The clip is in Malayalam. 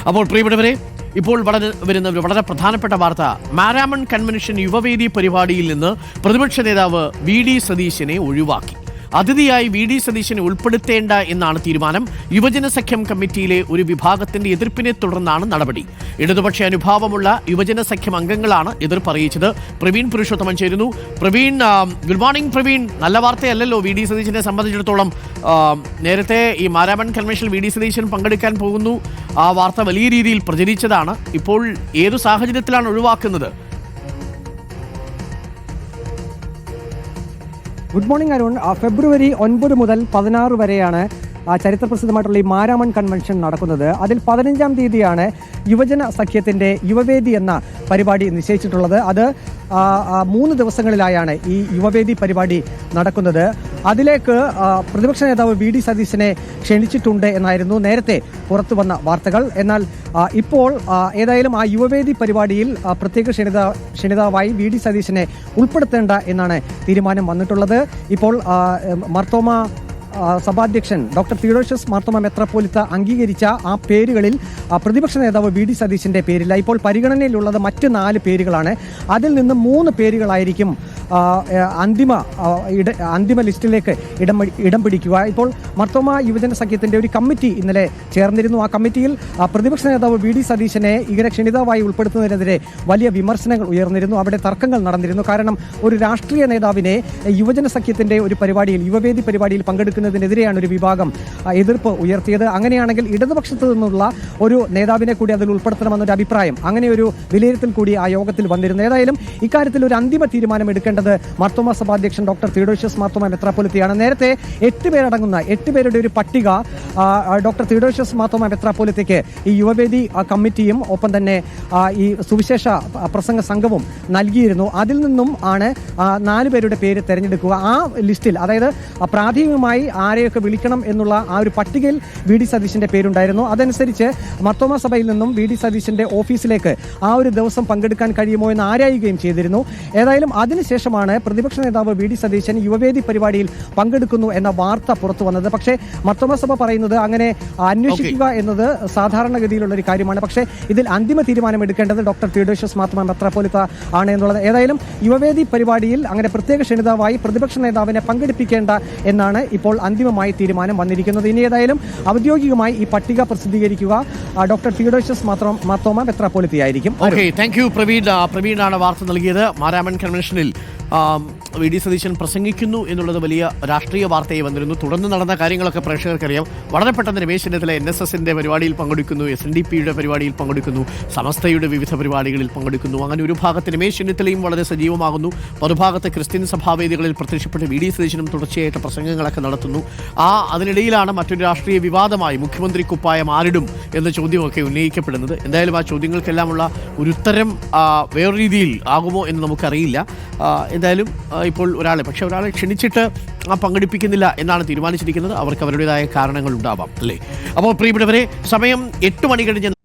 അപ്പോൾ പ്രിയപ്പെട്ടവരെ, ഇപ്പോൾ വരുന്ന ഒരു വളരെ പ്രധാനപ്പെട്ട വാർത്ത. മാരാമൺ കൺവെൻഷൻ യുവവേദി പരിപാടിയിൽ നിന്ന് പ്രതിപക്ഷ നേതാവ് വി.ഡി. സതീശനെ ഒഴിവാക്കി. അതിഥിയായി വി.ഡി. സതീശനെ ഉൾപ്പെടുത്തേണ്ട എന്നാണ് തീരുമാനം. യുവജന സഖ്യം കമ്മിറ്റിയിലെ ഒരു വിഭാഗത്തിന്റെ എതിർപ്പിനെ തുടർന്നാണ് നടപടി. ഇടതുപക്ഷ അനുഭാവമുള്ള യുവജന സഖ്യം അംഗങ്ങളാണ് എതിർപ്പ് അറിയിച്ചത്. പ്രവീൺ പുരുഷോത്തമൻ ചേരുന്നു. Praveen, good morning Praveen. നല്ല വാർത്തയല്ലല്ലോ വി.ഡി. സതീശനെ സംബന്ധിച്ചിടത്തോളം. നേരത്തെ ഈ മാരാമൺ കൺവെൻഷനിൽ വി.ഡി. സതീശൻ പങ്കെടുക്കാൻ പോകുന്നു, ആ വാർത്ത വലിയ രീതിയിൽ പ്രചരിച്ചതാണ്. ഇപ്പോൾ ഏതു സാഹചര്യത്തിലാണ് ഒഴിവാക്കുന്നത്? Good morning Arun. ഫെബ്രുവരി 9 മുതൽ 16 വരെയാണ് ചരിത്രപ്രസിദ്ധമായിട്ടുള്ള ഈ മാരാമൺ കൺവെൻഷൻ നടക്കുന്നത്. അതിൽ 15-ാം തീയതിയാണ് യുവജന സഖ്യത്തിന്റെ യുവവേദി എന്ന പരിപാടി നിശ്ചയിച്ചിട്ടുള്ളത്. അത് 3 ദിവസങ്ങളിലായാണ് ഈ യുവവേദി പരിപാടി നടക്കുന്നത്. അതിലേക്ക് പ്രതിപക്ഷ നേതാവ് വി.ഡി. സതീശനെ ക്ഷണിച്ചിട്ടുണ്ട് എന്നായിരുന്നു നേരത്തെ പുറത്തു വന്ന വാർത്തകൾ. എന്നാൽ ഇപ്പോൾ ഏതായാലും ആ യുവവേദി പരിപാടിയിൽ പ്രത്യേക ക്ഷണിതാവായി വി.ഡി. സതീശനെ ഉൾപ്പെടുത്തേണ്ട എന്നാണ് തീരുമാനം വന്നിട്ടുള്ളത്. ഇപ്പോൾ മാർത്തോമ സഭാധ്യക്ഷൻ ഡോക്ടർ തിയോഡോഷ്യസ് മാർത്തോമ മെത്രാപ്പോലിത്ത അംഗീകരിച്ച ആ പേരുകളിൽ പ്രതിപക്ഷ നേതാവ് വി.ഡി. സതീശന്റെ പേരില്ല. ഇപ്പോൾ പരിഗണനയിലുള്ളത് മറ്റ് 4 പേരുകളാണ്. അതിൽ നിന്ന് 3 പേരുകളായിരിക്കും അന്തിമ ലിസ്റ്റിലേക്ക് ഇടം പിടിക്കുക. ഇപ്പോൾ മാർത്തോമ യുവജന സഖ്യത്തിന്റെ ഒരു കമ്മിറ്റി ഇന്നലെ ചേർന്നിരുന്നു. ആ കമ്മിറ്റിയിൽ പ്രതിപക്ഷ നേതാവ് വി.ഡി. സതീശനെ ഇങ്ങനെ ക്ഷണിതാവായി ഉൾപ്പെടുത്തുന്നതിനെതിരെ വലിയ വിമർശനങ്ങൾ ഉയർന്നിരുന്നു. അവിടെ തർക്കങ്ങൾ നടന്നിരുന്നു. കാരണം ഒരു രാഷ്ട്രീയ നേതാവിനെ യുവജന സഖ്യത്തിന്റെ ഒരു പരിപാടിയിൽ, യുവവേദി പരിപാടിയിൽ പങ്കെടുക്കുന്നതിനെതിരെയാണ് ഒരു വിഭാഗം എതിർപ്പ് ഉയർത്തിയത്. അങ്ങനെയാണെങ്കിൽ ഇടതുപക്ഷത്തു നിന്നുള്ള ഒരു നേതാവിനെ കൂടി അതിൽ ഉൾപ്പെടുത്തണമെന്നൊരു അഭിപ്രായം, അങ്ങനെ ഒരു വിലയിരുത്തൽ കൂടി ആ യോഗത്തിൽ വന്നിരുന്നു. ഏതായാലും ഇക്കാര്യത്തിൽ ഒരു അന്തിമ തീരുമാനം എടുക്കേണ്ടത് മാർത്തോമ സഭാധ്യക്ഷൻ ഡോക്ടർ തിയോഡോഷ്യസ് മാർത്തോമ മെത്രാപ്പോലിത്തയാണ്. നേരത്തെ 8 പേരടങ്ങുന്ന 8 പേരുടെ ഒരു പട്ടിക ഡോക്ടർ തിയോഡോഷ്യസ് മാർത്തോമ മെത്രാപ്പോലിത്തയ്ക്ക് ഈ യുവവേദി കമ്മിറ്റിയും ഒപ്പം തന്നെ ഈ സുവിശേഷ പ്രസംഗ സംഘവും നൽകിയിരുന്നു. അതിൽ നിന്നും ആണ് 4 പേരുടെ പേര് തെരഞ്ഞെടുക്കുക. ആ ലിസ്റ്റിൽ, അതായത് പ്രാഥമികമായി ആരെയൊക്കെ വിളിക്കണം എന്നുള്ള ആ ഒരു പട്ടികയിൽ വി.ഡി. സതീശന്റെ പേരുണ്ടായിരുന്നു. അതനുസരിച്ച് മാർത്തോമ സഭയിൽ നിന്നും വി.ഡി. സതീശന്റെ ഓഫീസിലേക്ക് ആ ഒരു ദിവസം പങ്കെടുക്കാൻ കഴിയുമോ എന്ന് ആരായുകയും ചെയ്തിരുന്നു. ഏതായാലും അതിനുശേഷമാണ് പ്രതിപക്ഷ നേതാവ് വി.ഡി. സതീശൻ യുവവേദി പരിപാടിയിൽ പങ്കെടുക്കുന്നു എന്ന വാർത്ത പുറത്തു വന്നത്. പക്ഷേ മാർത്തോമ സഭ പറയുന്നത് അങ്ങനെ അന്വേഷിക്കുക എന്നത് സാധാരണഗതിയിലുള്ള ഒരു കാര്യമാണ്. പക്ഷേ ഇതിൽ അന്തിമ തീരുമാനം എടുക്കേണ്ടത് ഡോക്ടർ തിയോഡോഷ്യസ് മാർത്തോമ മെത്രാപ്പോലിത്ത ആണ് എന്നുള്ളത്. ഏതായാലും യുവവേദി പരിപാടിയിൽ അങ്ങനെ പ്രത്യേക ക്ഷണിതാവായി പ്രതിപക്ഷ നേതാവിനെ പങ്കെടുപ്പിക്കേണ്ട എന്നാണ് ഇപ്പോൾ അന്തിമമായി തീരുമാനം വന്നിരിക്കുന്നത്. ഇനി ഏതായാലും ഔദ്യോഗികമായി ഈ പട്ടിക പ്രസിദ്ധീകരിക്കുക ഡോക്ടർ തിയോഡോഷ്യസ് മാർത്തോമ മെത്രാപ്പോലിത്തയായിരിക്കും. താങ്ക് യു പ്രവീണാണ് വാർത്ത നൽകിയത്. മാരാമൺ കൺവെൻഷനിൽ വി.ഡി. സതീശൻ പ്രസംഗിക്കുന്നു എന്നുള്ളത് വലിയ രാഷ്ട്രീയ വാർത്തയായി വന്നിരുന്നു. തുടർന്ന് നടന്ന കാര്യങ്ങളൊക്കെ പ്രേക്ഷകർക്കറിയാം. വളരെ പെട്ടെന്ന് രമേശ് ചെന്നിത്തല NSSന്റെ പരിപാടിയിൽ പങ്കെടുക്കുന്നു, SNDPയുടെ പരിപാടിയിൽ പങ്കെടുക്കുന്നു, സമസ്തയുടെ വിവിധ പരിപാടികളിൽ പങ്കെടുക്കുന്നു. അങ്ങനെ ഒരു ഭാഗത്ത് രമേശ് ചെന്നിത്തലയും വളരെ സജീവമാകുന്നു, മറുഭാഗത്ത് ക്രിസ്ത്യൻ സഭാവേദികളിൽ പ്രത്യക്ഷപ്പെട്ട് വി.ഡി. സതീശനും തുടർച്ചയായിട്ട് പ്രസംഗങ്ങളൊക്കെ നടത്തുന്നു. അതിനിടയിലാണ് മറ്റൊരു രാഷ്ട്രീയ വിവാദമായി മുഖ്യമന്ത്രി കുപ്പായം ആരിടും എന്ന ചോദ്യമൊക്കെ ഉന്നയിക്കപ്പെടുന്നത്. എന്തായാലും ആ ചോദ്യങ്ങൾക്കെല്ലാമുള്ള ഒരു ഉത്തരം വേറെ രീതിയിൽ ആകുമോ എന്ന് നമുക്കറിയില്ല. എന്തായാലും ഇപ്പോൾ ഒരാളെ ക്ഷണിച്ചിട്ട് പങ്കെടുപ്പിക്കുന്നില്ല എന്നാണ് തീരുമാനിച്ചിരിക്കുന്നത്. അവർക്ക് അവരുടേതായ കാരണങ്ങൾ ഉണ്ടാവാം, അല്ലേ? അപ്പോൾ പ്രിയപ്പെട്ടവരെ, സമയം 8 മണി കഴിഞ്ഞ്